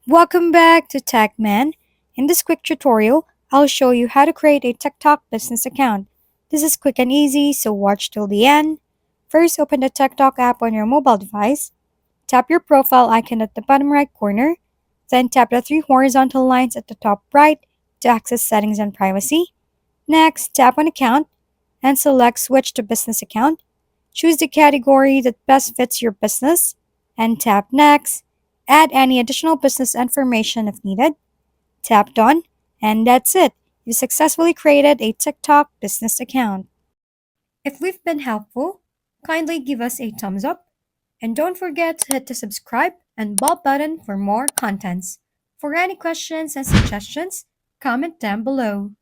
Welcome back to TechMan. In this quick tutorial, I'll show you how to create a TikTok business account. This is quick and easy, so watch till the end. First, open the TikTok app on your mobile device. Tap your profile icon at the bottom right corner. Then tap the three horizontal lines at the top right to access settings and privacy. Next, tap on Account and select Switch to Business Account. Choose the category that best fits your business and tap Next. Add any additional business information if needed. Tap Done, and that's it. You successfully created a TikTok business account. If we've been helpful, kindly give us a thumbs up and don't forget to hit the subscribe and bell button for more contents. For any questions and suggestions, comment down below.